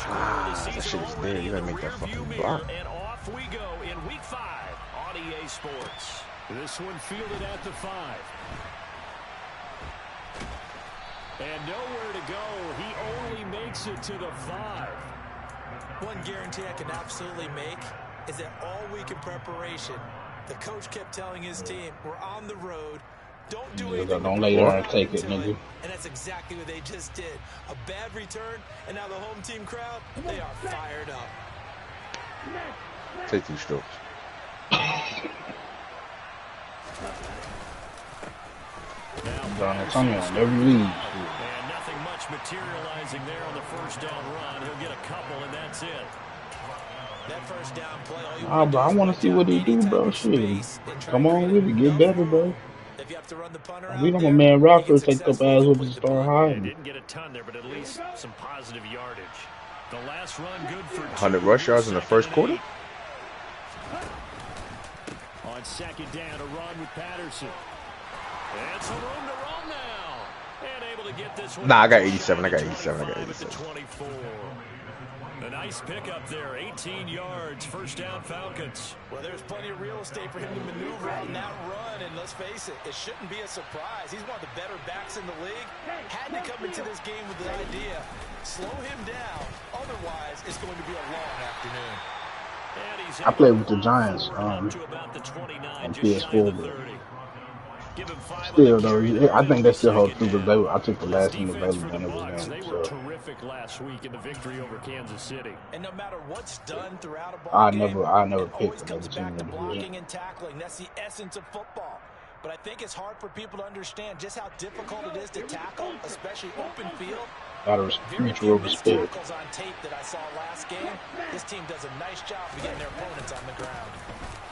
That shit is dead. You gotta make that fucking block. And off we go in week 5 on EA Sports. This one fielded at the 5. And nowhere to go. He only makes it to the 5. One guarantee I can absolutely make is that all week in preparation, the coach kept telling his team, we're on the road. Don't do anything. Don't lay down and take it, nigga. And that's exactly what they just did. A bad return, and now the home team crowd, they are fired up. Take 2 strokes. Antonio on every lead. And nothing much materializing there on the first down run. He'll get a couple, and that's it. That first down play, Bro, I want to see what he do, bro. Shit. Come on with it. Get better, bro. If you have to run the punter We don't want man Raptor take up ass with the star high. Didn't get a ton there, but at least some positive yardage. The last run good for 100 rush yards in the first quarter? On second down, a run with Patterson. And some room to run now. And able to get this one. Nah, I got 87. I got 87. I got 87. 24. A nice pickup there, 18 yards, first down Falcons. Well, there's plenty of real estate for him to maneuver on that run, and let's face it, it shouldn't be a surprise. He's one of the better backs in the league. Had to come into this game with the idea, slow him down, otherwise it's going to be a long afternoon. I played with the Giants on PS4, but still, though, I think they still hold through the I took the last one available when it was in. They were terrific last week in the victory over Kansas City. And no matter what's done throughout a ball I game, never picked another team in the blocking and tackling. That's the essence of football. But I think it's hard for people to understand just how difficult it is to tackle, especially open field. Out of mutual respect. On tape that I saw last game, this team does a nice job of getting their opponents on the ground.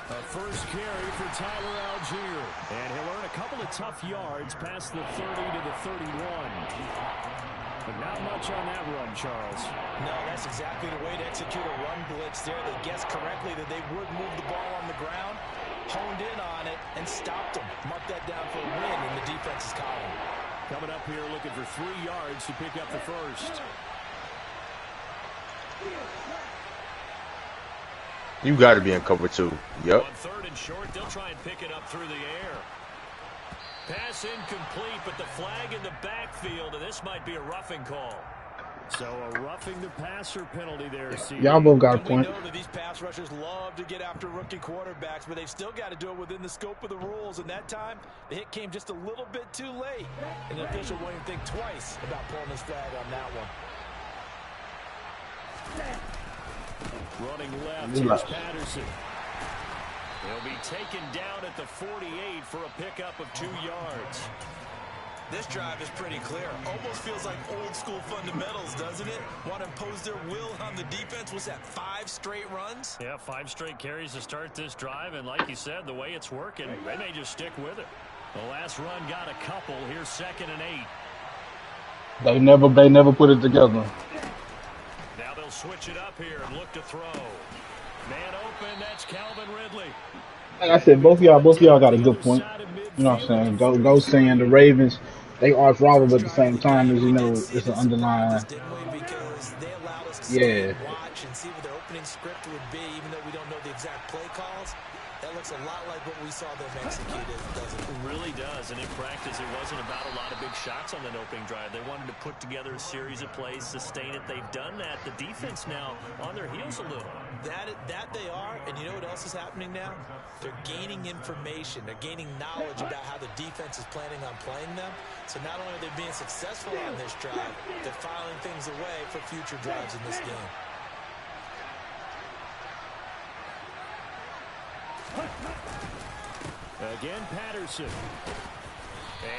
A first carry for Tyler Algier. And he'll earn a couple of tough yards past the 30 to the 31. But not much on that run, Charles. No, that's exactly the way to execute a run blitz there. They guessed correctly that they would move the ball on the ground, honed in on it, and stopped them. Mark that down for a win in the defense's column. Coming up here looking for 3 yards to pick up the first. You got to be in cover 2. Yep. On third and short, they'll try and pick it up through the air. Pass incomplete, but the flag in the backfield, and this might be a roughing call. So a roughing the passer penalty there. Y'all both got a point. We know that these pass rushers love to get after rookie quarterbacks, but they've still got to do it within the scope of the rules. And that time, the hit came just a little bit too late. And the official won't even think twice about pulling his flag on that one. Running left, here's Patterson. He'll be taken down at the 48 for a pickup of 2 yards. This drive is pretty clear. Almost feels like old school fundamentals, doesn't it? Want to impose their will on the defense. Was that 5 straight runs? Yeah, 5 straight carries to start this drive. And like you said, the way it's working, they may just stick with it. The last run got a couple. Here's 2nd and 8. They never put it together. Now they'll switch it up here and look to throw. Man open, that's Calvin Ridley. Like I said, both of y'all got a good point. You know what I'm saying? Go saying the Ravens, they arch rival, but at the same time, as you know, it's an underlying. Yeah. Watch and see what their opening script would be, even though we don't know the exact play calls. That looks a lot like what we saw them execute, doesn't it? It really does, and in practice, it wasn't about a lot of big shots on that opening drive. They wanted to put together a series of plays, sustain it. They've done that. The defense now on their heels a little. That they are, and you know what else is happening now? They're gaining information. They're gaining knowledge about how the defense is planning on playing them. So not only are they being successful on this drive, they're filing things away for future drives in this game. Again, Patterson.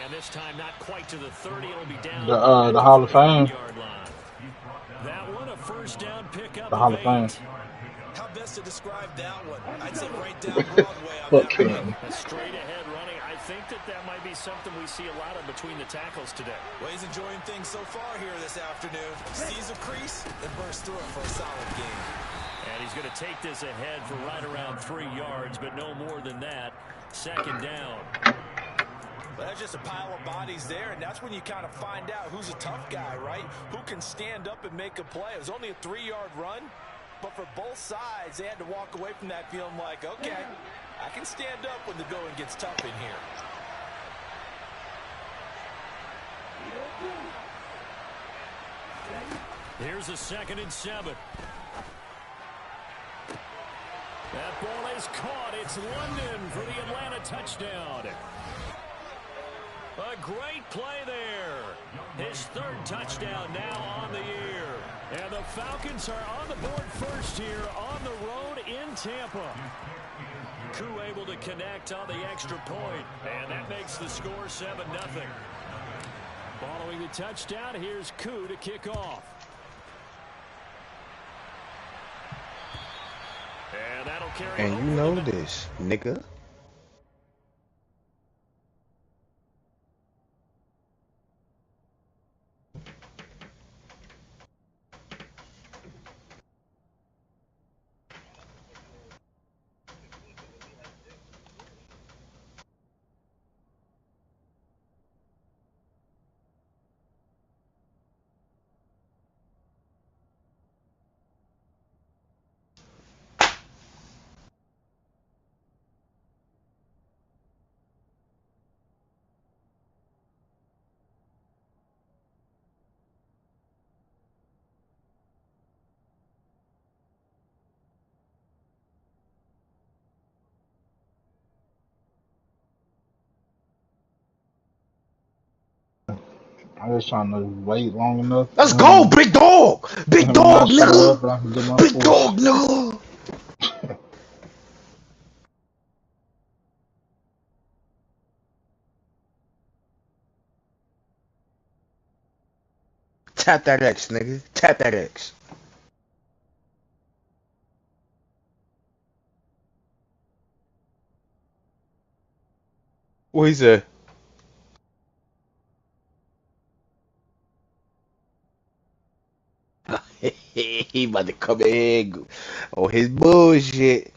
And this time not quite to the 30. It'll be down the Hall of Fame. That one a first down pickup. The Hall of Fame. How best to describe that one? I'd say right down Broadway on that one. A straight ahead running. I think that might be something we see a lot of between the tackles today. Well, he's enjoying things so far here this afternoon. Sees a crease and bursts through it for a solid game. And he's going to take this ahead for right around 3 yards, but no more than that. 2nd down. Well, there's just a pile of bodies there, and that's when you kind of find out who's a tough guy, right? Who can stand up and make a play. It was only a 3-yard run, but for both sides, they had to walk away from that feeling like, okay, I can stand up when the going gets tough in here. Here's a 2nd and 7. That ball is caught. It's London for the Atlanta touchdown. A great play there. His 3rd touchdown now on the year. And the Falcons are on the board first here on the road in Tampa. Gotw able to connect on the extra point, and that makes the score 7-0. Following the touchdown, here's Gotw to kick off. And that'll carry. And you know this, nigga. I'm just trying to wait long enough. Let's go, big dog! Big dog, nigga! Big dog, nigga! Tap that X, nigga. Tap that X. What he said? He about to come in on his bullshit.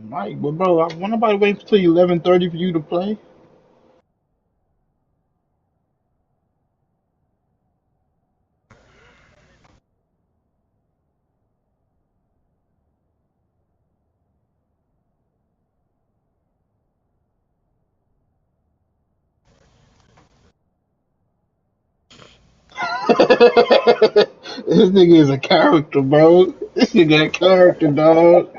Mike, but bro, I want nobody wait until 11:30 for you to play. This nigga is a character, bro. This nigga a character, dog.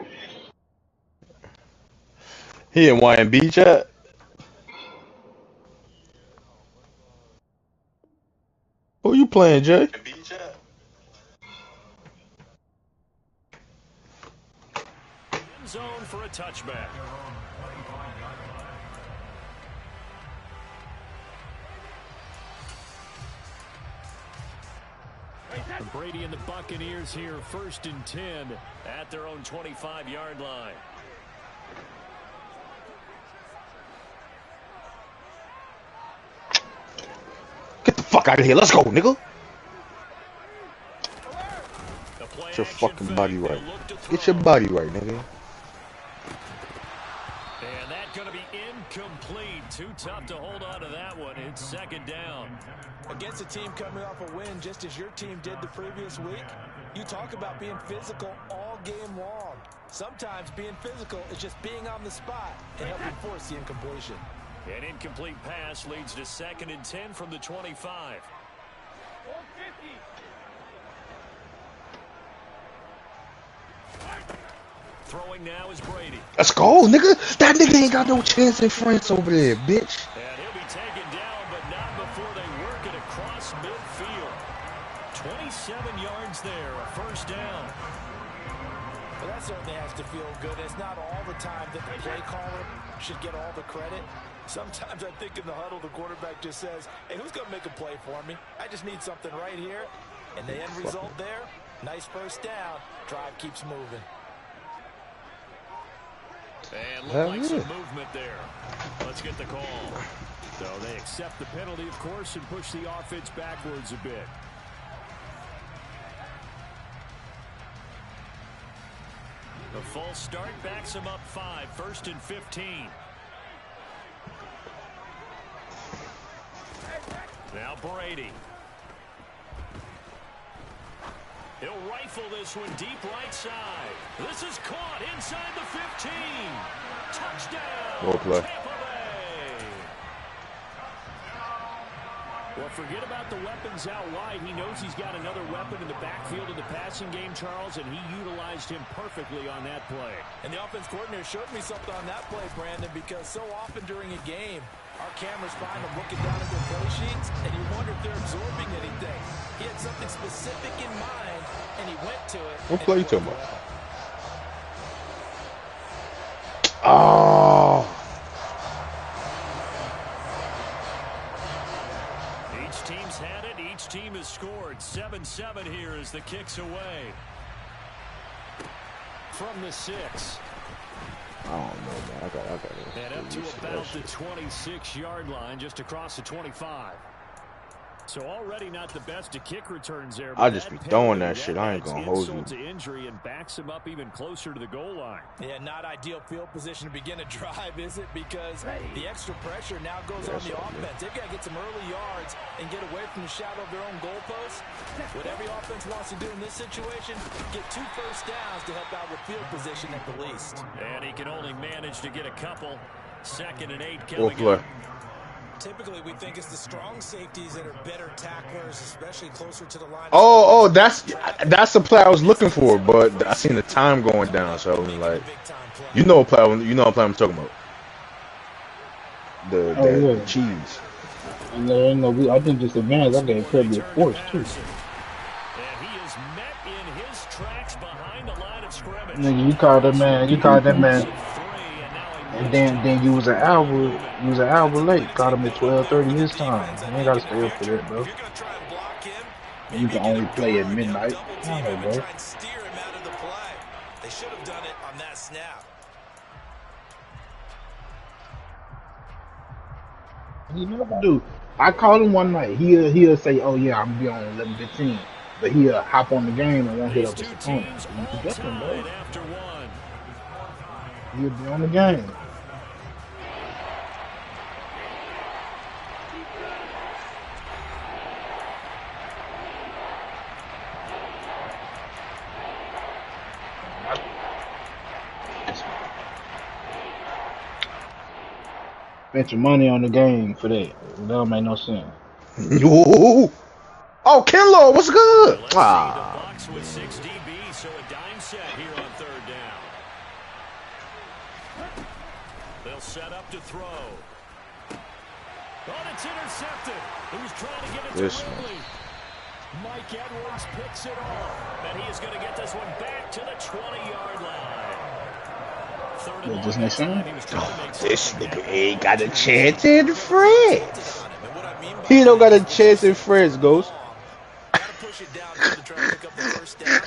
He in YMB chat? Who you playing, Jay? End zone for a touchback. Brady and the Buccaneers here, 1st and 10 at their own 25-yard line. Get the fuck out of here. Let's go, nigga. Get your fucking body right. Get your body right, nigga. And that's going to be incomplete. Too tough to hold on to that one. It's 2nd down. Against a team coming off a win just as your team did the previous week, you talk about being physical all game long. Sometimes being physical is just being on the spot and helping force the incompletion. An incomplete pass leads to 2nd and 10 from the 25. Throwing now is Brady. Let's go, nigga. That nigga ain't got no chance in France over there, bitch. And he'll be taken down, but not before they work it across midfield. 27 yards there, a 1st down. Well, that certainly has to feel good. It's not all the time that the play caller should get all the credit. Sometimes I think in the huddle, the quarterback just says, hey, who's going to make a play for me? I just need something right here. And the end result there, nice 1st down. Drive keeps moving. And look like some movement there. Let's get the call. So they accept the penalty, of course, and push the offense backwards a bit. The full start backs him up 5, 1st and 15. Now Brady. He'll rifle this one deep right side. This is caught inside the 15. Touchdown. Well play. Tampa Bay. Well, forget about the weapons out wide. He knows he's got another weapon in the backfield in the passing game, Charles, and he utilized him perfectly on that play. And the offense coordinator showed me something on that play, Brandon, because so often during a game, our cameras find them looking down at their play sheets, and you wonder if they're absorbing anything. He had something specific in mind, and he went to it. What play you talking about? Oh. Each team's had it. Each team has scored. 7-7 here as the kick's away. From the 6. I don't know, man. I got it. And up to about the 26-yard line, just across the 25. So already not the best to kick returns there. I just be throwing that shit. I ain't gonna hold you. To injury and backs him up even closer to the goal line. Yeah, not ideal field position to begin a drive, is it? Because the extra pressure now goes on the offense. They've got to get some early yards and get away from the shadow of their own goalposts. What every offense wants to do in this situation, get 2 first downs to help out with field position at the least. And he can only manage to get a couple. 2nd and 8 coming up. Typically, we think it's the strong safeties that are better tacklers, especially closer to the line. Oh, that's the play I was looking for, but I seen the time going down, so I was like, you know what play I'm talking about. The cheese. No, I think this advantage I gave Kirby a force too. And he is met in his tracks behind the line of scrimmage. Nigga, you called that man. And then you was an hour late. Caught him at 12:30 his time. You ain't gotta stay up for that, bro. You can only play at midnight. I know, bro. They should have done it on that snap. He never do. I called him one night. He'll say, "Oh yeah, I'm gonna be on 11:15," but he'll hop on the game and won't hit up his opponent. You forget him, bro. He'll be on the game. Bet your money on the game for that. That don't make no sense. Ooh. Oh, Kinlaw, what's good? Ah. The Bucs with 6 DB, so a dime set here on 3rd down. They'll set up to throw. Oh, it's intercepted. He was trying to get it to Ridley. Mike Edwards picks it off, and he is going to get this one back to the 20-yard line. This nigga ain't got a chance in France. He don't got a chance in France, Ghost. Push it down to try to pick up the first down.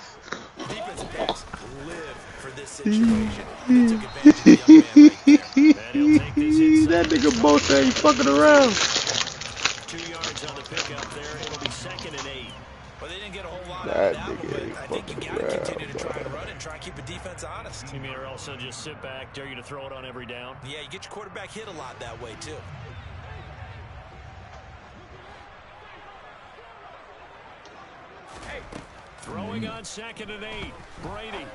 Defensive backs live for this situation. They took advantage of the young man right there. That nigga both ain't fucking around. 2 yards on the pickup there. It'll be 2nd and 8. Well, they didn't get a whole lot That out of that, nigga but I think you got to continue to try and run and try and keep the defense honest. You mean or also just sit back, dare you to throw it on every down? Yeah, you get your quarterback hit a lot that way, too. Throwing on 2nd and 8. Brady.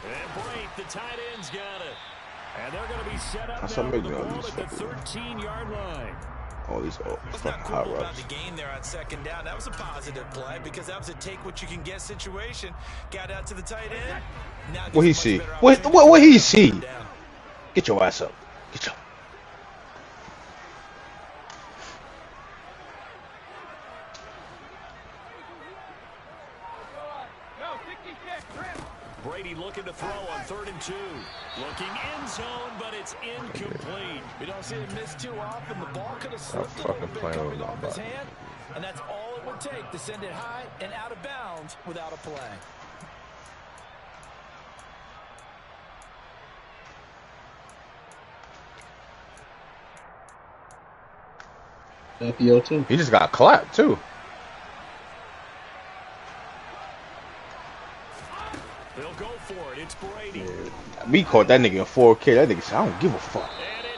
And Brate, the tight end's got it. And they're going to be set up now with the ball at the 13-yard line. All these fucking hot routes. About the gain there on 2nd down. That was a positive play because that was a take what you can get situation. Got out to the tight end. Now what he see? What he see? Get your ass up. Get your. Brady looking to throw on 3rd and 2. Looking end zone, but it's incomplete. We don't see him miss too often. The ball could have slipped a little bit coming off his hand, and that's all it would take to send it high and out of bounds without a play. FEO2. He just got clapped too. They'll go for it. It's Brady. Yeah. We caught that nigga in 4K. That nigga said, I don't give a fuck.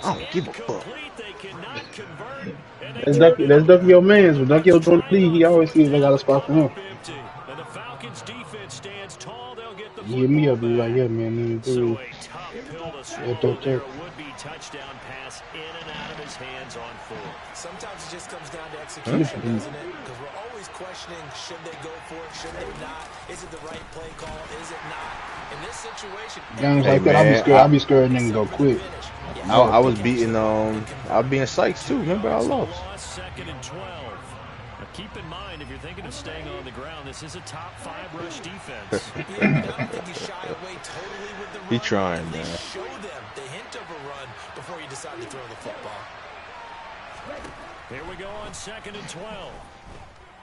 I don't give a fuck. They cannot convert, and they That's turn it Ducky over. your man's. When Ducky join the league, he Timeout always from sees they got a Tampa, spot for come him. up empty. And the Falcons defense stands tall. They'll get the He hit me football up, he was like, back. yeah, man, need So three. a tough pill to Yeah, swallow there. check. A would-be touchdown pass in and out of his hands on fourth. Sometimes it just comes down to execution, doesn't it? Because we're always questioning, should they go for it, should they not? Is it the right play call? Is it not? In this situation, Games Hey like that, I man, be scared niggas go quick. I was beating I was being Sykes too. Remember I lost. Second and 12. Now keep in mind, if you're thinking of staying on the ground, this is a top 5 rush defense. He trying, man. Show them the hint of a run before you decide to throw the football. Here we go on second and 12.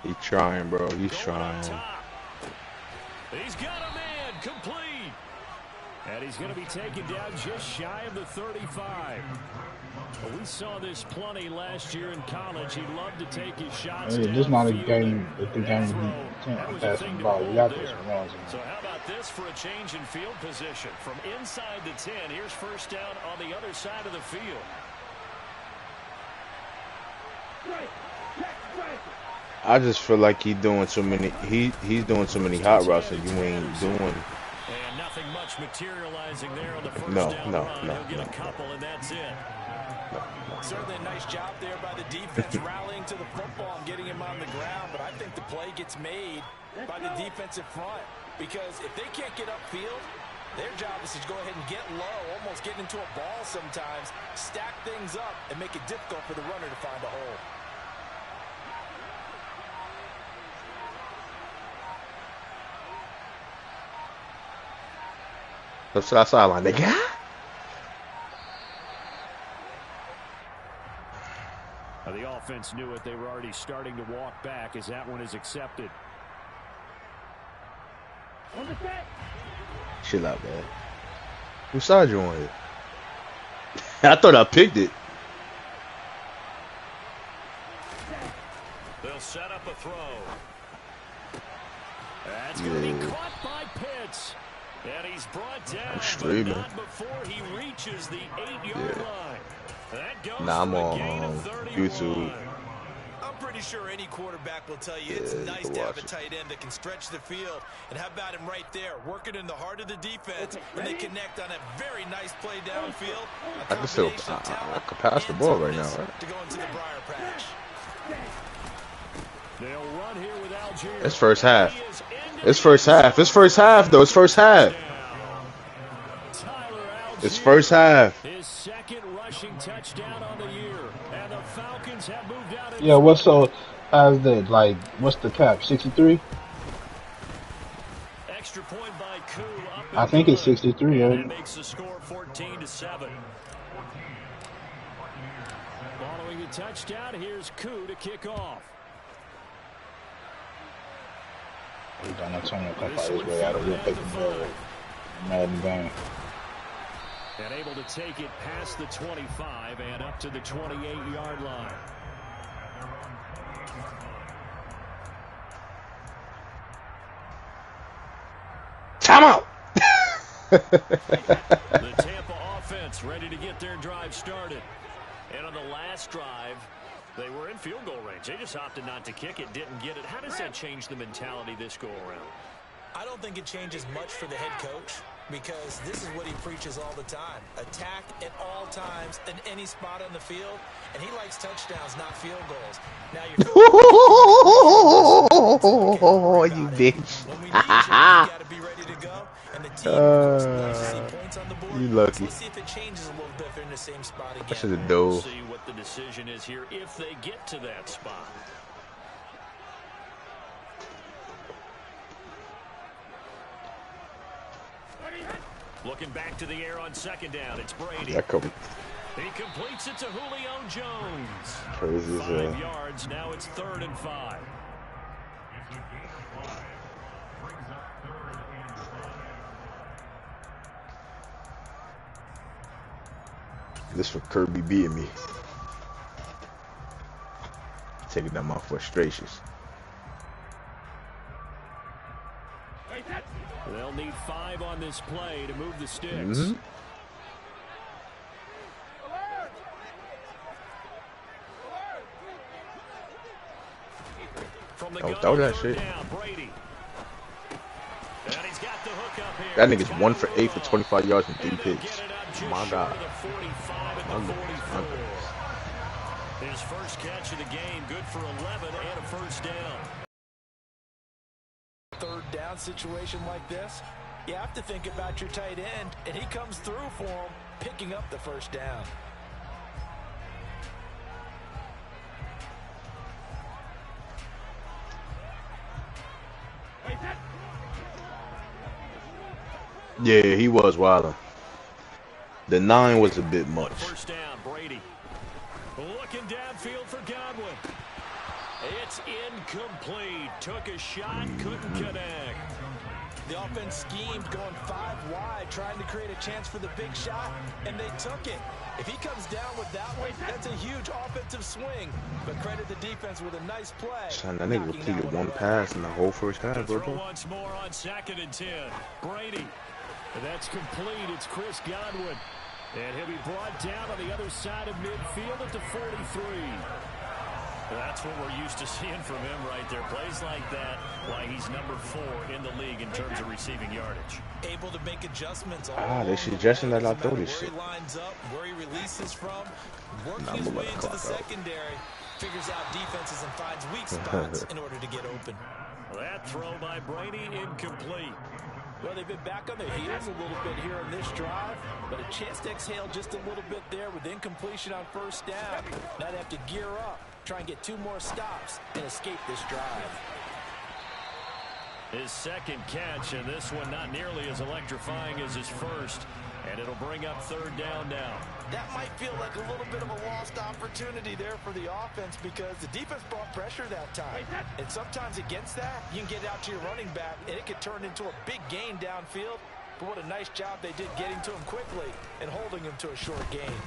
He trying, bro. He's Going trying. up top. He's got a man complete. And he's going to be taken down just shy of the 35. Well, we saw this plenty last year in college. He loved to take his shots. Hey, this not a game that the game can't pass the ball. You got this runs. So how about this for a change in field position? From inside the 10, here's first down on the other side of the field. I just feel like he's doing too many. He's doing too many hot routes that you ain't doing. And nothing much materializing there on the first No, down no, run. no, He'll get no, a couple, and that's it. Certainly a nice job there by the defense rallying to the football and getting him on the ground, but I think the play gets made by the defensive front because if they can't get upfield, their job is to go ahead and get low, almost get into a ball sometimes, stack things up, and make it difficult for the runner to find a hole. That's that sideline, nigga. The offense knew it. They were already starting to walk back as that one is accepted. Chill out, man. Whose side you on here? I thought I picked it. They'll set up a throw. That's going to be caught by Pitts. And he's brought down, but not before he reaches the 8-yard line. That goes I'm for a on gain of 31. YouTube. I'm pretty sure any quarterback will tell you it's nice to have a tight end that can stretch the field. And how about him right there, working in the heart of the defense, and they connect on a very nice play downfield. I can pass the ball right now, right? To go into the briar patch. They'll run here with Algier. It's first half. It's first half. It's first half, though. It's first half. It's first half. His second rushing touchdown on the year. And the Falcons have moved out. Yeah, what's so? How's that? Like, what's the cap? 63? Extra point by Coup. I think it's 63. And it makes the score 14-7. Following the touchdown, here's Coup to kick off. He's done that turn come out his way out of here, take the ball. Madden game. And able to take it past the 25 and up to the 28-yard line. Time out. The Tampa offense ready to get their drive started. And on the last drive, they were in field goal range. They just opted not to kick it, didn't get it. How does that change the mentality this go around? I don't think it changes much for the head coach because this is what he preaches all the time. Attack at all times in any spot on the field, and he likes touchdowns, not field goals. Now you're Oh, you bitch. when we need you got to be ready to go. And the team likes to see points on the board. You lucky. Let's see if it changes a little bit if they're in the same spot again. I should have We'll dove. see what the decision is here if they get to that spot. Looking back to the air on second down, it's Brady. That cover. He completes it to Julio Jones. Crazy as 5 hell. yards, now it's 3rd and 5. This for Kirby beating me. Taking down my frustrations. They'll need 5 on this play to move the sticks. Mm-hmm. From the Throw that shit. Down, Brady. And he's got the hook up here. That nigga's 1 for 8 for 25 yards and 3 picks. My God. His first catch of the game, good for 11 and a first down. Third down situation like this, you have to think about your tight end, and he comes through for him, picking up the first down. Yeah, he was wilding. The 9 was a bit much. First down, Brady. Looking downfield for Godwin. It's incomplete. Took a shot, couldn't connect. The offense schemed going 5 wide, trying to create a chance for the big shot, and they took it. If he comes down with that one, that's a huge offensive swing. But credit the defense with a nice play. Son, that nigga completed 1 pass in the whole first half, bro. Once more on 2nd and 10. Brady. That's complete. It's Chris Godwin. And he'll be brought down on the other side of midfield at the 43. That's what we're used to seeing from him right there. Plays like that, why he's number 4 in the league in terms of receiving yardage. Able to make adjustments. They suggesting that I throw this shit. Where he lines up, where he releases from, working his way into the secondary, figures out defenses and finds weak spots in order to get open. That throw by Brady incomplete. Well, they've been back on their heels a little bit here on this drive, but a chance to exhale just a little bit there with incompletion on first down. Now they have to gear up, try and get 2 more stops, and escape this drive. His second catch, and this one not nearly as electrifying as his first. And it'll bring up 3rd down now. That might feel like a little bit of a lost opportunity there for the offense because the defense brought pressure that time. And sometimes against that, you can get out to your running back, and it could turn into a big gain downfield. But what a nice job they did getting to him quickly and holding him to a short gain.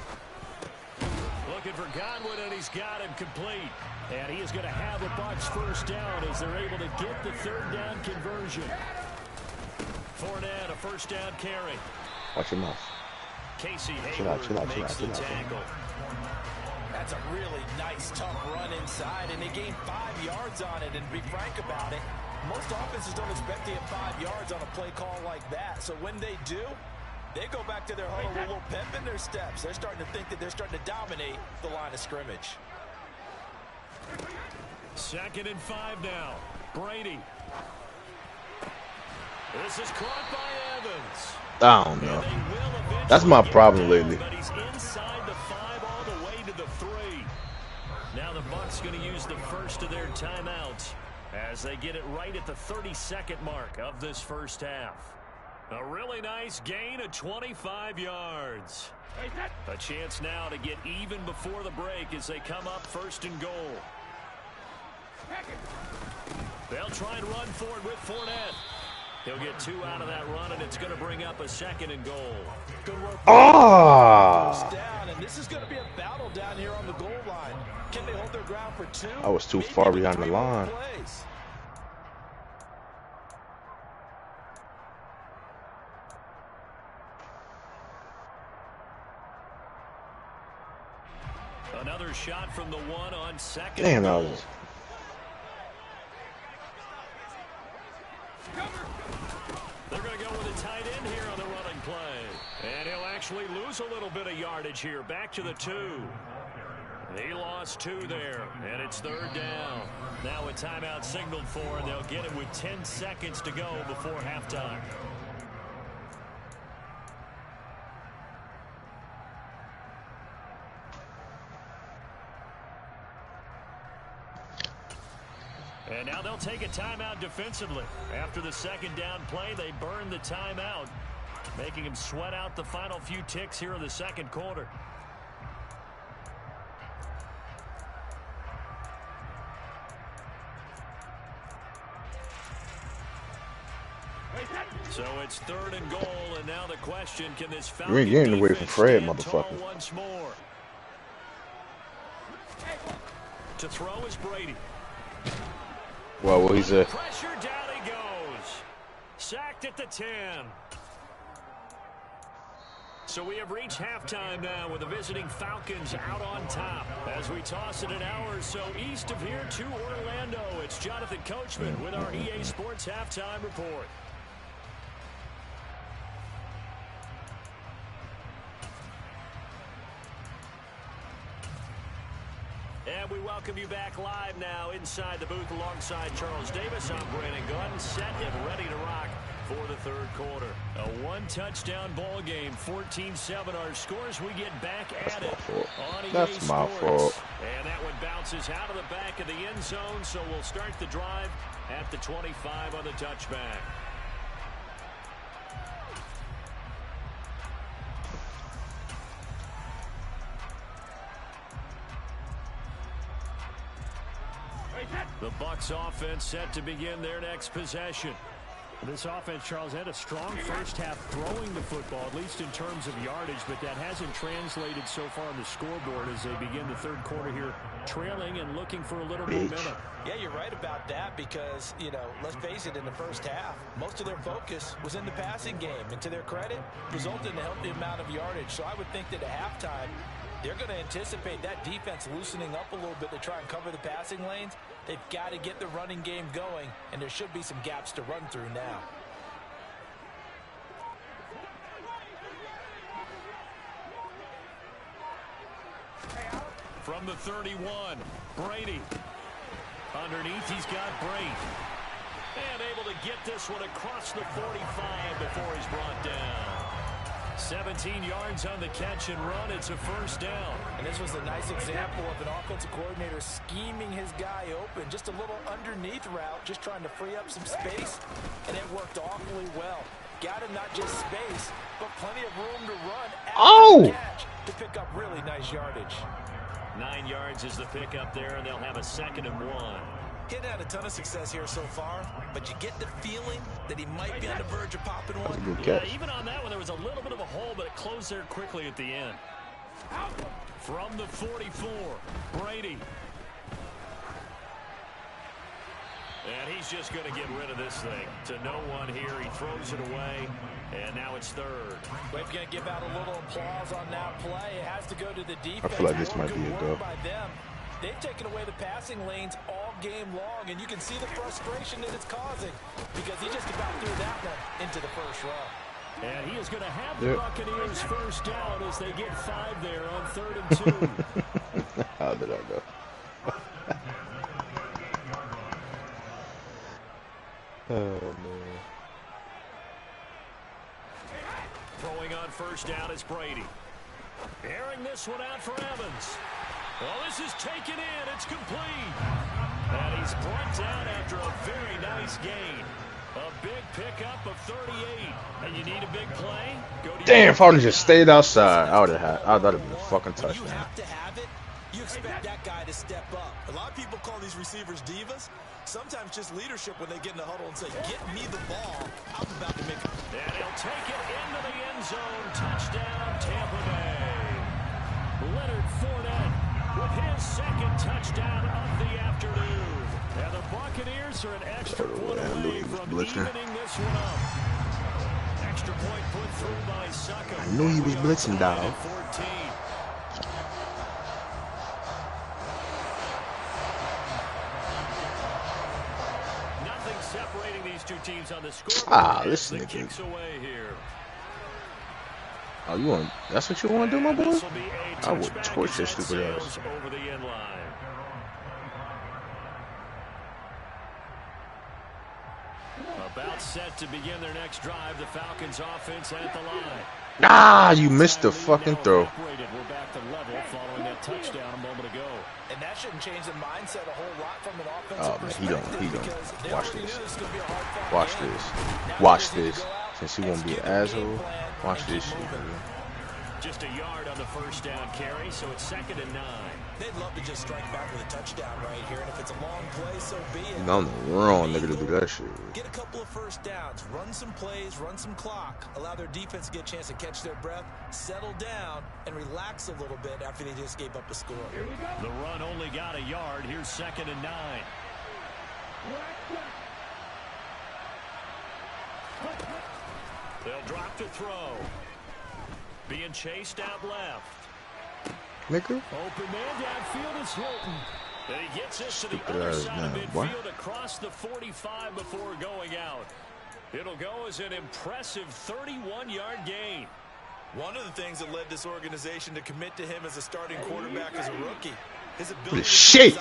Looking for Godwin, and he's got him complete. And he is going to have the Bucs first down as they're able to get the 3rd down conversion. Fournette, a first down carry. Watch your mouth. Casey Chill out. tackle. That's a really nice, tough run inside, and they gained 5 yards on it. And to be frank about it, most offenses don't expect to get 5 yards on a play call like that. So when they do, they go back to their huddle with a little pep in their steps. They're starting to think that they're starting to dominate the line of scrimmage. 2nd and 5 now. Brady. This is caught by Evans. I don't know. That's my problem lately. But he's inside the 5 all the way to the 3. Now the Bucs going to use the first of their timeouts as they get it right at the 32nd mark of this first half. A really nice gain of 25 yards. A chance now to get even before the break as they come up 1st and goal. They'll try and run for it with Fournette. He'll get 2 out of that run, and it's going to bring up a 2nd and goal. Good work. Down, and this is going to be a battle down here on the goal line. Can they hold their ground for 2? I was too far behind the line. Another shot from the 1 on 2nd. Damn, that was. They're going to go with a tight end here on the running play. And he'll actually lose a little bit of yardage here. Back to the 2. He lost 2 there, and it's 3rd down. Now a timeout signaled for, and they'll get it with 10 seconds to go before halftime. And now they'll take a timeout defensively. After the 2nd down play, they burn the timeout, making him sweat out the final few ticks here in the 2nd quarter. So it's 3rd and goal, and now the question, can this You ain't getting away from Fred, motherfucker. Once more. To throw is Brady. Well, he said. Pressure, down he goes. Sacked at the 10. So we have reached halftime now with the visiting Falcons out on top. As we toss it an hour or so east of here to Orlando, it's Jonathan Coachman with our EA Sports Halftime Report. And we welcome you back live now inside the booth alongside Charles Davis. I'm Brandon Gunn, set and ready to rock for the third quarter. A one-touchdown ball game, 14-7 our scores. We get back at it on EA That's my fault. And that one bounces out of the back of the end zone, so we'll start the drive at the 25 on the touchback. The Bucs offense set to begin their next possession. This offense, Charles, had a strong first half throwing the football, at least in terms of yardage, but that hasn't translated so far on the scoreboard as they begin the third quarter here, trailing and looking for a little momentum. Yeah, you're right about that because, you know, let's face it, in the first half, most of their focus was in the passing game. And to their credit, resulted in a healthy amount of yardage. So I would think that at halftime, they're going to anticipate that defense loosening up a little bit to try and cover the passing lanes. They've got to get the running game going, and there should be some gaps to run through now. From the 31, Brady. Underneath, he's got Brate. And able to get this one across the 45 before he's brought down. 17 yards on the catch and run. It's a first down. And this was a nice example of an offensive coordinator scheming his guy open. Just a little underneath route, just trying to free up some space. And it worked awfully well. Got him not just space, but plenty of room to run after the catch to pick up really nice yardage. 9 yards is the pickup there, and they'll have a 2nd and 1. He hadn't had a ton of success here so far, but you get the feeling that he might be on the verge of popping one. Yeah, even on that one, there was a little bit of a hole, but it closed there quickly at the end. From the 44, Brady. And he's just going to get rid of this thing. To no one here, he throws it away, and now it's third. We're going to give out a little applause on that play. It has to go to the defense. I feel like this might be a go. By them. They've taken away the passing lanes all game long, and you can see the frustration that it's causing because he just about threw that one into the first row. And he is going to have the Buccaneers first down as they get 5 there on 3rd and 2. How did I go? Oh, man. Throwing on first down is Brady. Airing this one out for Evans. Well, this is taken in. It's complete. And he's brought down after a very nice gain. A big pickup of 38. And you need a big play? Damn, if I would have just stayed outside, I would have been a fucking touchdown. When you have to have it, you expect that guy to step up. A lot of people call these receivers divas. Sometimes just leadership when they get in the huddle and say, get me the ball. I'm about to make it. And he'll take it into the end zone. Touchdown, Tampa Bay. Leonard Fournette with his 2nd touchdown of the afternoon. And the Buccaneers are an extra point away from evening this one up. Extra point put through by Suckum. I knew he was blitzing, dog. 14. Nothing separating these two teams on the scoreboard. This the nigga. kicks away here. Oh, you want? That's what you want to do, my boy? I would torch this stupid ass. Over the end line. About set to begin their next drive. The Falcons offense at the line. Ah, you missed the fucking throw. We're back to level following that touchdown a moment ago. And that shouldn't change the mindset a whole lot from an offensive perspective. He don't. Watch this. Watch this. Watch this. Since he won't be an asshole, watch this shit, man. Just a yard on the first down carry, so it's 2nd and 9. They'd love to just strike back with a touchdown right here, and if it's a long play, so be it. I'm the wrong nigga to do that shit. Get a couple of first downs, run some plays, run some clock, allow their defense to get a chance to catch their breath, settle down, and relax a little bit after they just gave up a score. The run only got a yard. Here's 2nd and 9. They'll drop to throw. Being chased out left. Nigga. Open man downfield is Hilton. And he gets this to the other side of midfield across the 45 before going out. It'll go as an impressive 31-yard gain. One of the things that led this organization to commit to him as a starting quarterback as a rookie. His ability shit.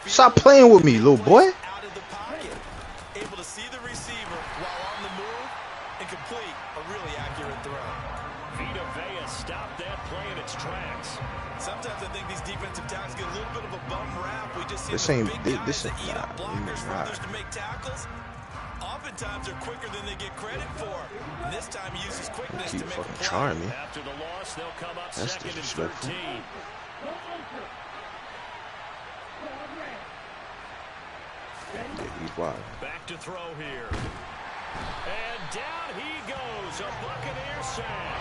Stop playing with me, little boy. Out of the pocket. Able to see the receiver while on the move and complete a really accurate throw. Vita Vea stopped that play in its tracks. Sometimes I think these defensive tackles get a little bit of a bum rap. We just see This those ain't big guys this that is eat up blockers for not. others to make tackles. Oftentimes they're quicker than they get credit for. And this time he uses quickness Keep to make fucking a play. trying me. After the loss, they'll come up That's second and disrespectful. 13. Yeah, he's wild. Back to throw here. And down he goes. A Buccaneer sack.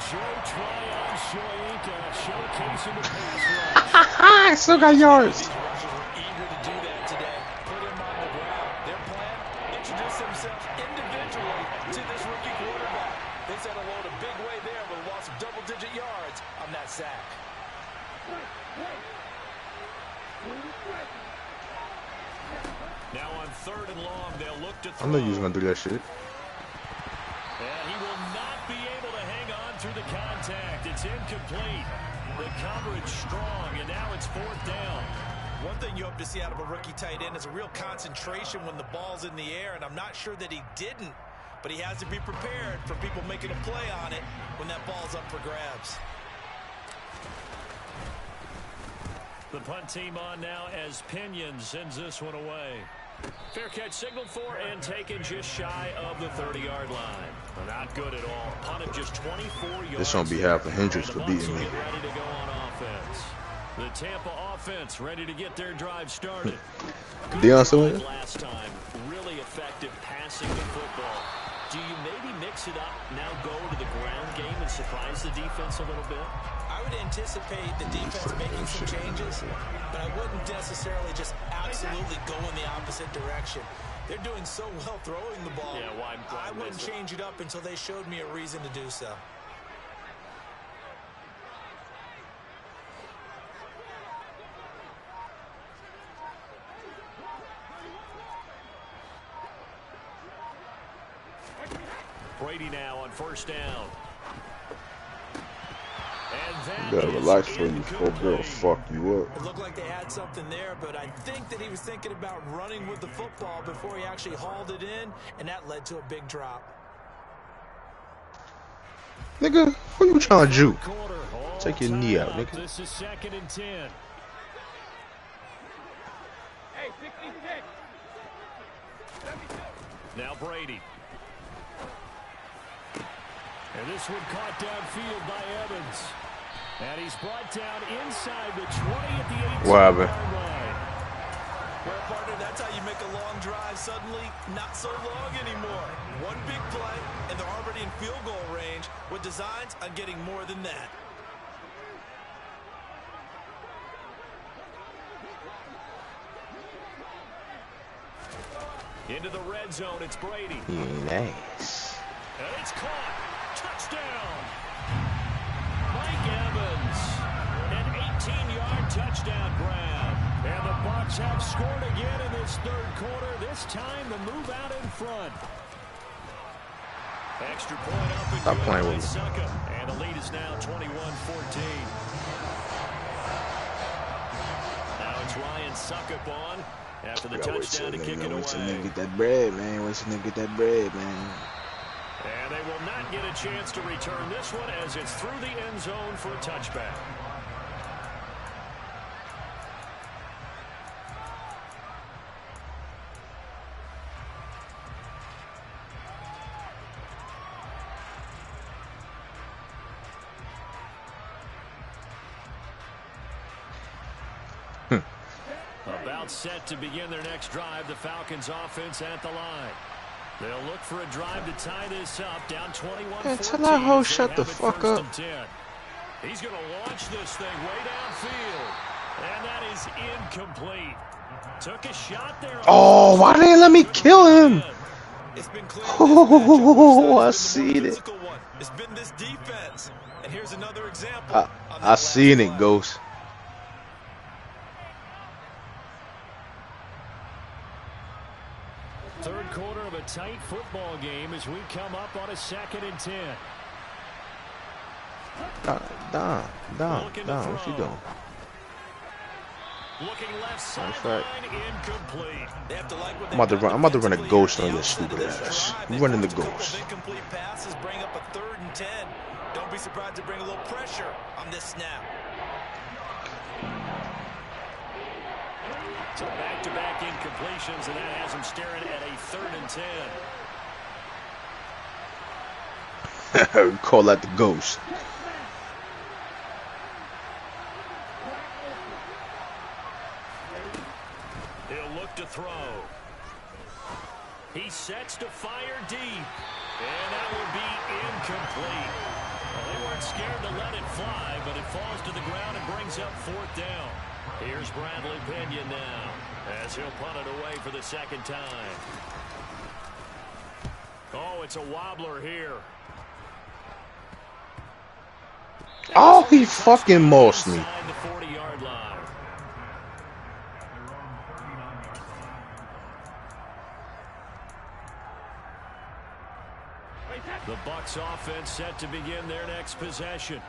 Joe Tryon Shoyinka showcasing the pass rush. I still got yards. These rushers were eager to do that today. Put him on the ground. Their plan, introduce themselves individually to this rookie quarterback. They set a load a big way there with a loss of double-digit yards on that sack. Now on 3rd and long, they'll look to I throw. know you was gonna do that shit. And he will not be able to hang on through the contact. It's incomplete. The coverage strong, and now it's 4th down. One thing you hope to see out of a rookie tight end is a real concentration when the ball's in the air, and I'm not sure that he didn't, but he has to be prepared for people making a play on it when that ball's up for grabs. The punt team on now as Pinion sends this one away. Fair catch signaled for and taken just shy of the 30-yard line. Not good at all. Punted just 24 yards. This won't be half a hindrance for And the Bucs beating will me. get ready to go on offense. The Tampa offense ready to get their drive started. Deion still in it? Last time, really effective passing the football. Do you maybe mix it up, now go to the ground game and surprise the defense a little bit? I would anticipate the defense making some changes, but I wouldn't necessarily just absolutely go in the opposite direction. They're doing so well throwing the ball. Yeah, why I wouldn't miss it? change it up until they showed me a reason to do so. Brady now on 1st down. And that You gotta is relax for you, full girl incomplete. fuck you up. It looked like they had something there, but I think that he was thinking about running with the football before he actually hauled it in, and that led to a big drop. Nigga, who you trying to juke? Quarter, all Take your knee out, time nigga. This is 2nd and 10. Now Brady. And this one caught downfield by Evans. And he's brought down inside the 20 at the 18-yard What happened? line. Well, partner, that's how you make a long drive suddenly not so long anymore. One big play, and they're already in field goal range with designs on getting more than that. Into the red zone, it's Brady. Nice. And it's caught. Touchdown. Mike Evans. An 18-yard touchdown grab. And the Bucs have scored again in this 3rd quarter. This time the move out in front. Extra point up and Stop good playing by with me. Suckup. And the lead is now 21-14. Now it's Ryan Suckup on after the touchdown to kick it away. Wait till nigga get that bread, man. Wait till nigga get that bread, man. And they will not get a chance to return this one as it's through the end zone for a touchback. About set to begin their next drive, the Falcons offense at the line. They'll look for a drive to tie this up, down 21-14. Man, tell that hoe as they shut the have it fuck 1st up. and 10. He's going to launch this thing way downfield. And that is incomplete. Took a shot there. Oh, why didn't they let me kill him? It's been clear Oh, I seen it. It's been this defense. And here's another example. I seen it, Ghost. Third quarter of a tight football game as we come up on a 2nd and 10. Don, what you doing? Looking left That's sideline, right. incomplete. They have to like what I'm about to run a ghost on your stupid ass. You running the ghost. Incomplete passes bring up a 3rd and 10. Don't be surprised to bring a little pressure on this snap. So back-to-back incompletions, and that has him staring at a 3rd and 10. Call that the ghost. He'll look to throw. He sets to fire deep. And that will be incomplete. Well, they weren't scared to let it fly, but it falls to the ground and brings up 4th down. Here's Bradley Pinion now as he'll punt it away for the 2nd time. Oh, it's a wobbler here. Oh, he fucking mossed me. Inside the 40-yard line. The Bucs offense set to begin their next possession.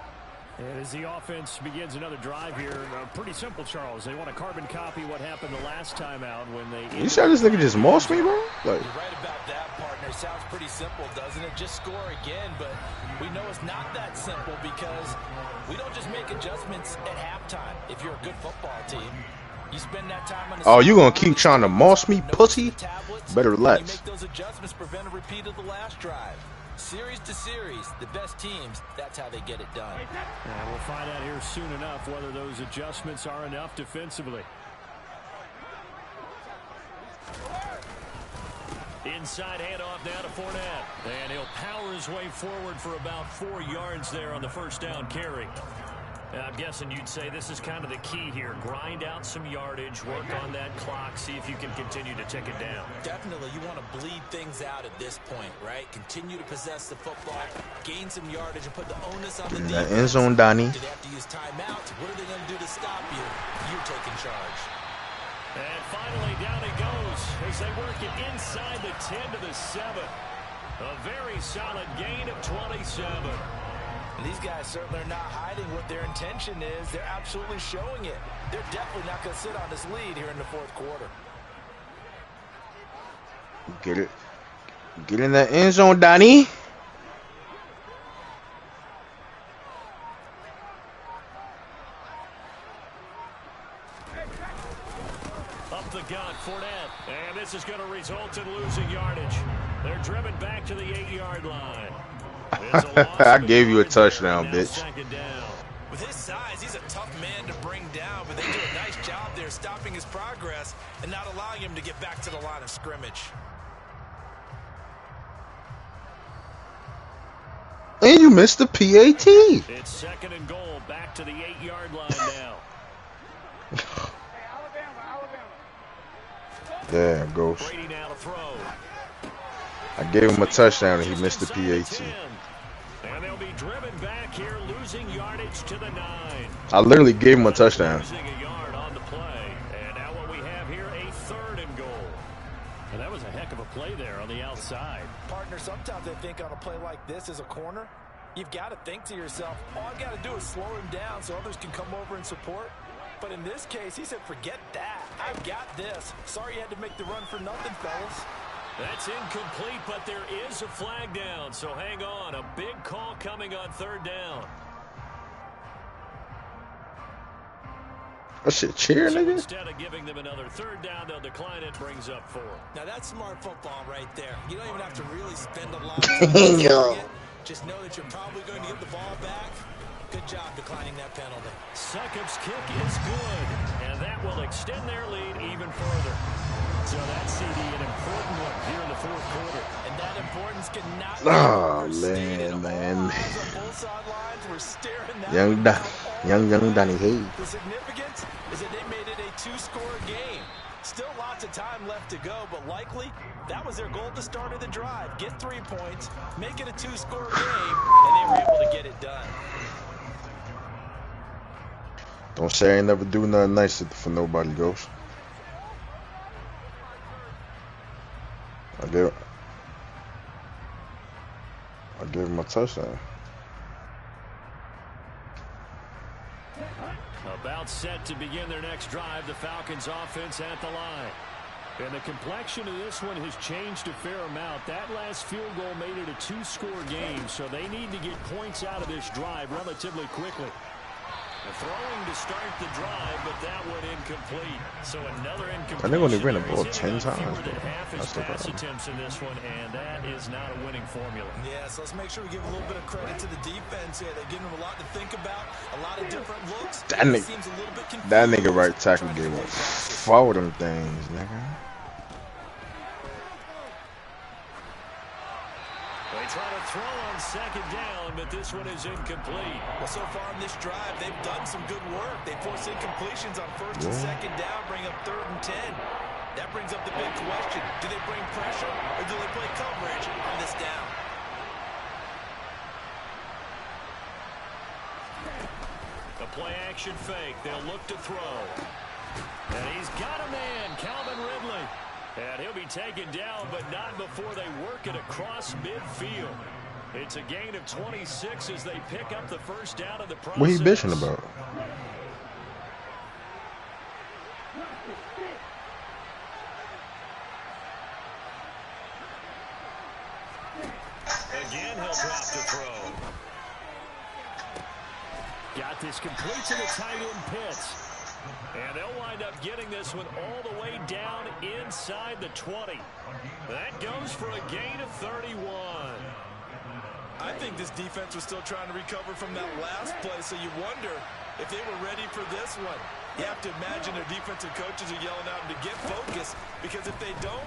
And as the offense begins another drive here, pretty simple, Charles. They want to carbon copy what happened the last time out when they... You said this nigga just mossed me, bro? Like, You're right about that, partner. Sounds pretty simple, doesn't it? Just score again, but we know it's not that simple because we don't just make adjustments at halftime. If you're a good football team, you spend that time on the... oh, you gonna keep trying to moss me, pussy? Better relax. You make those adjustments, prevent a repeat of the last drive. Series to series, the best teams, that's how they get it done. And we'll find out here soon enough whether those adjustments are enough defensively. Inside handoff now to Fournette. And he'll power his way forward for about 4 yards there on the 1st down carry. I'm guessing you'd say this is kind of the key here. Grind out some yardage, work on that clock, see if you can continue to tick it down. Definitely, you want to bleed things out at this point, right? Continue to possess the football, gain some yardage, and put the onus on the defense. That end zone, Donnie. Do they have to use timeouts? What are they going to do to stop you? You're taking charge. And finally, down he goes as they work it inside the 10 to the 7. A very solid gain of 27. And these guys certainly are not hiding what their intention is. They're absolutely showing it. They're definitely not going to sit on this lead here in the 4th quarter. Get it. Get in that end zone, Donnie. Up the gut, Fournette. And this is going to result in losing yardage. They're driven back to the 8-yard line. I gave you a touchdown, bitch. With his size, he's a tough man to bring down, but they do a nice job there stopping his progress and not allowing him to get back to the line of scrimmage. And you missed the PAT. It's 2nd and goal, back to the 8-yard line now. There it goes. Brady now to throw. I gave him a touchdown and he missed the PAT. And they'll be driven back here, losing yardage to the 9. I literally gave him a touchdown. Losing a yard on the play. And now what we have here, a 3rd and goal. And that was a heck of a play there on the outside. Partner, sometimes I think on a play like this as a corner, you've got to think to yourself, all I've got to do is slow him down so others can come over and support. But in this case, he said, forget that. I've got this. Sorry you had to make the run for nothing, fellas. That's incomplete, but there is a flag down. So hang on. A big call coming on 3rd down. That shit cheer, So nigga. instead of giving them another 3rd down, they'll decline it. Brings up 4. Now that's smart football right there. You don't even have to really spend a lot of time doing it. Just know that you're probably going to get the ball back. Good job declining that penalty. Succop's kick is good, and that will extend their lead even further. So that's CD, an important one here in the 4th quarter. And that importance cannot be Oh, man. Both sidelines were staring that Young Donnie. Young Donnie, hey. The significance is that they made it a 2-score game. still lots of time left to go, but likely that was their goal at the start of the drive. Get 3 points, make it a 2-score game, and they were able to get it done. Don't say I ain't never do nothing nice for nobody, Ghost. I gave him a touchdown. About set to begin their next drive, the Falcons offense at the line. And the complexion of this one has changed a fair amount. That last field goal made it a 2-score game, so they need to get points out of this drive relatively quickly. Throwing to start the drive, but that one incomplete. So another incomplete. I think only ran the ball 10 times. That's the pass attempts in this one, and that is not a winning formula. Yeah, so let's make sure we give a little bit of credit to the defense here. They're giving them a lot to think about, a lot of different looks. That nigga right tackle gave up 4 of them things, nigga. They try to throw on second down, but this one is incomplete. Well, so far in this drive, they've done some good work. They force incompletions on first and second down, bring up 3rd and 10. That brings up the big question. Do they bring pressure or do they play coverage on this down? The play action fake. They'll look to throw. And he's got a man, Calvin Ridley. And he'll be taken down, but not before they work it across midfield. It's a gain of 26 as they pick up the first down of the process. What he bitching about? Again, he'll drop to throw. Got this complete to the tight end Pitts. And they'll wind up getting this one all the way down inside the 20. That goes for a gain of 31. I think this defense was still trying to recover from that last play, so you wonder if they were ready for this one. You have to imagine their defensive coaches are yelling at them to get focused, because if they don't,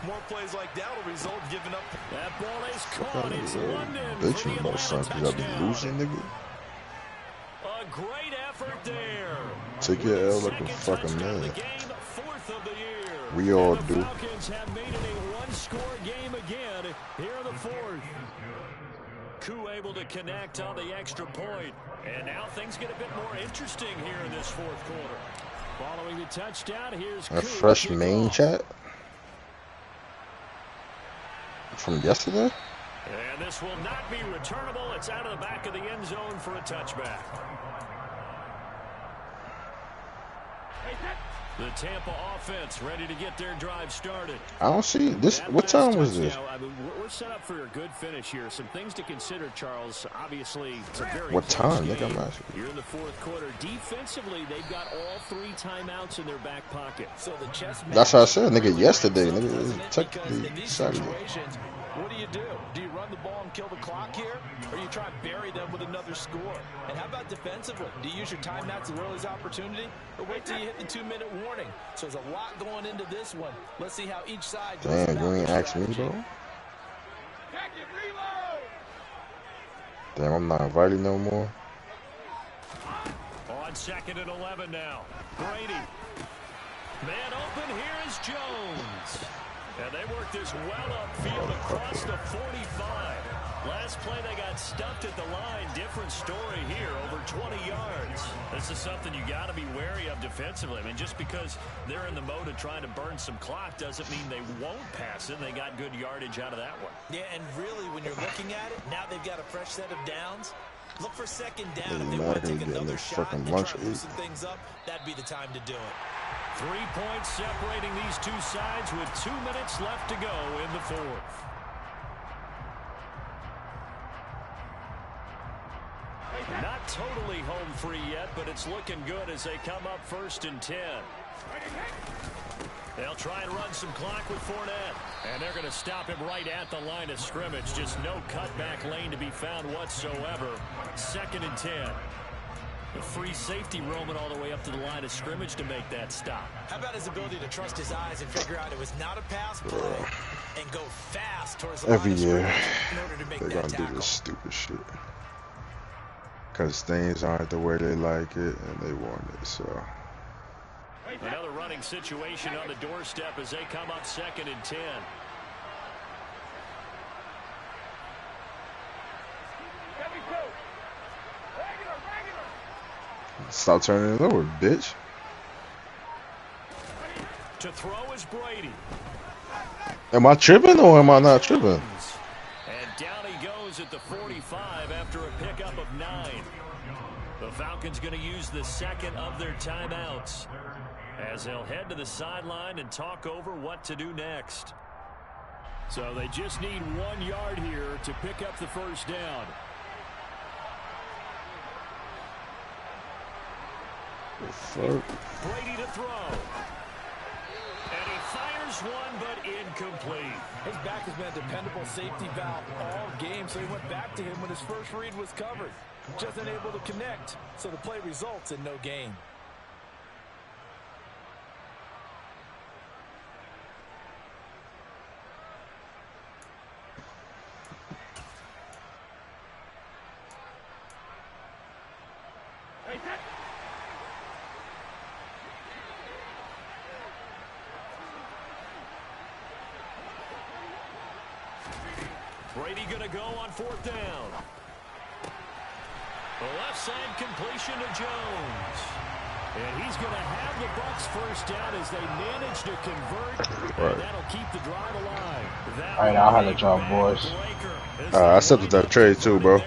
more plays like that will result in giving up. That ball is caught. It's London for the Atlanta touchdown. A great effort there. Take your L like a fucking man. We all do. The Falcons have made it a 1-score game again here in the 4th. Koo able to connect on the extra point. And now things get a bit more interesting here in this 4th quarter. Following the touchdown, here's a Koo fresh main chat from yesterday. And this will not be returnable. It's out of the back of the end zone for a touchback. The Tampa offense ready to get their drive started. I don't see this. What time was this? I mean, we're set up for a good finish here. Some things to consider, Charles. Obviously, it's a very what time? You're in the 4th quarter. Defensively, they've got all 3 timeouts in their back pocket. So the chess. That's what I said, nigga. Yesterday, nigga. Technically Saturday. What do? Do you run the ball and kill the clock here? Or you try and bury them with another score? And how about defensively? Do you use your timeouts as early as opportunity? Or wait till you hit the 2-minute warning? So there's a lot going into this one. Let's see how each side goes. Damn, you ain't asked me, bro. Damn, I'm not invited no more. On 2nd and 11 now. Brady. Man open, here is Jones. And they work this well upfield across the 45. Last play they got stuffed at the line. Different story here, over 20 yards. This is something you got to be wary of defensively. I mean, just because they're in the mode of trying to burn some clock doesn't mean they won't pass it. They got good yardage out of that one. Yeah, and really, when you're looking at it, now they've got a fresh set of downs. Look for second down if they want to take another shot and try to loosen things up. That'd be the time to do it. 3 points separating these two sides with 2 minutes left to go in the 4th. Not totally home free yet, but it's looking good as they come up 1st and 10. They'll try and run some clock with Fournette. And they're going to stop him right at the line of scrimmage. Just no cutback lane to be found whatsoever. 2nd and 10. The free safety roaming all the way up to the line of scrimmage to make that stop. How about his ability to trust his eyes and figure out it was not a pass play and go fast towards the every line of year in order to make they're that gonna tackle. do this stupid shit because things aren't the way they like it and they want it. So Another running situation on the doorstep as they come up 2nd and 10. Stop turning it over, bitch. To throw is Brady. Am I tripping or am I not tripping? And down he goes at the 45 after a pickup of 9. The Falcons going to use the second of their timeouts as they'll head to the sideline and talk over what to do next. So they just need 1 yard here to pick up the first down. Brady to throw. And he fires one, but incomplete. His back has been a dependable safety valve all game, so he went back to him when his first read was covered. Just unable to connect, so the play results in no gain. Brady going to go on 4th down. The left side completion to Jones. And he's going to have the Bucs first down as they manage to convert. Right. And that'll keep the drive alive. All right, I'll holler at y'all, boys. I accepted that trade too, bro.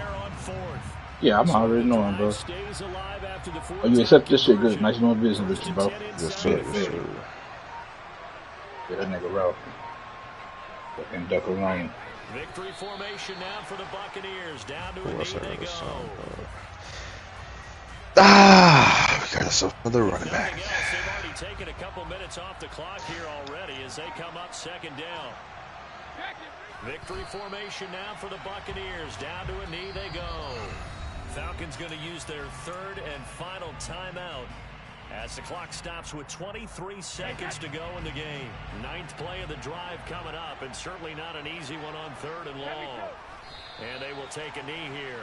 Yeah, I'm already knowing, bro. Oh, you accept this shit? Good. Nice doing business with you, bro. Yes, sir. Yes, sir. Get that nigga Ralph. Fucking duck around. Victory formation now for the Buccaneers. Down to a knee they go. We got ourselves another running back. They've already taken a couple minutes off the clock here already as they come up 2nd down. Victory formation now for the Buccaneers. Down to a knee they go. Falcons going to use their 3rd and final timeout as the clock stops with 23 seconds to go in the game. 9th play of the drive coming up, and certainly not an easy one on 3rd and long. And they will take a knee here.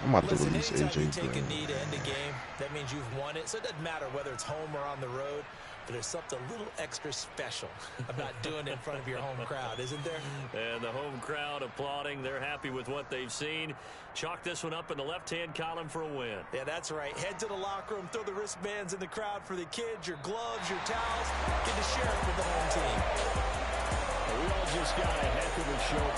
I'm about to Listen, release anytime you AJ take a Green. knee to end a game, that means you've won it. So it doesn't matter whether it's home or on the road, but there's something a little extra special about doing it in front of your home crowd, isn't there? And the home crowd applauding. They're happy with what they've seen. Chalk this one up in the left-hand column for a win. Yeah, that's right. Head to the locker room, throw the wristbands in the crowd for the kids, your gloves, your towels. Get to share it with the home team. We all just got a heck of a show.